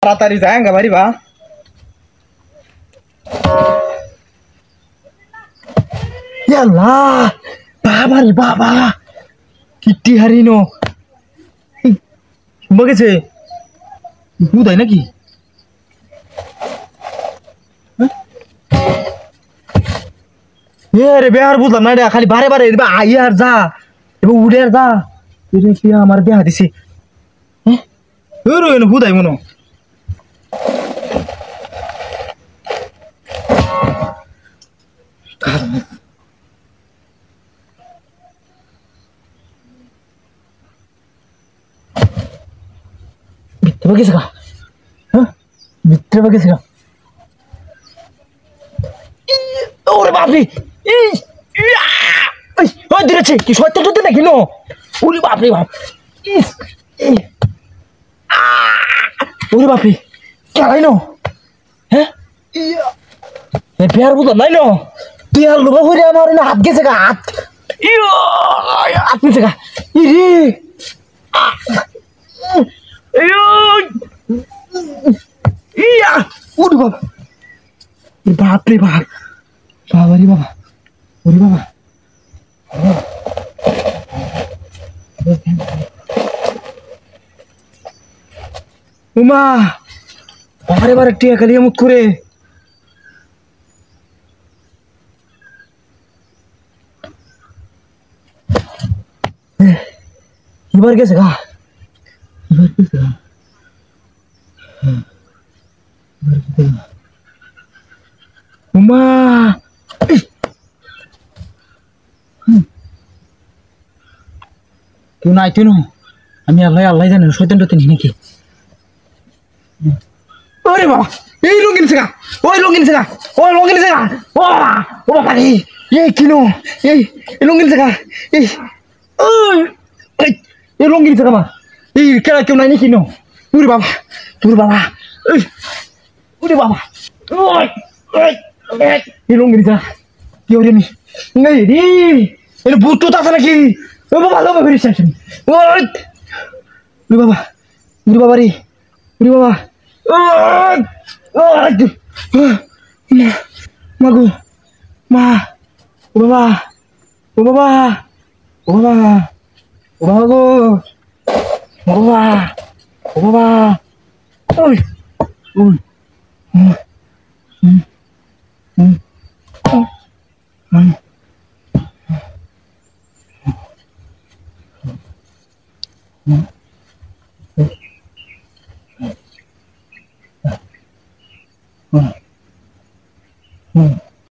তাড়াতাড়ি যায় গা বাড়ি বা আল্লাহ বাবা রে বাবা কিটি হারিনো বগেছে বুঝাই নাকি রে বেহার বুঝলাম না রে খালি বারে বারে আই আর যা এবং উড়ে আর যা আমার বেহা দিছে বুঝাই মনো बघितलं का मित्र बघितलं का ओरे बापरे दिरेছে কি সত্য সত্য নাকি নো ওরে বাপরে বাপ ওরে বাপরে কেলাই নো হ্যাঁ এ পেয়ার বুঝলাম নাই নো পেয়ার লোবা হয়ে আমার না হাত গেছে গা হাত হাত গেছে গা ইরে उरे बाबा बाप रे बाप बाबा रे बाबा उरे बाबा उमा बारे बारे टिया खाली मुख करे इबार कैसे का उमा क्यों ना आइते नो আমি আল্লাহ আল্লাহ জানেন শয়তান তো তিনি নাকি ওরে বাবা এই রঙিন সেগা ওই রঙিন সেগা ওই রঙিন সেগা ও বাবা রে এই কিনো এই রঙিন সেগা এই এই রঙিন সেগা মা এই কেলা কেউ নাই কিনো ওরে বাবা এই ওরে বাবা ওই এই রঙিন সেগা কি ওরে নি নাই রে এর ভূত তো আছে নাকি ও বাবা লো বেরিয়ে আসেন ওই उरे बाबा रे उरे बाबा मागो मा ओ बाबा ओ बाबा ओ बाबा ओ बाबा ओ बाबा ओ बाबा ओय ओय Hmm.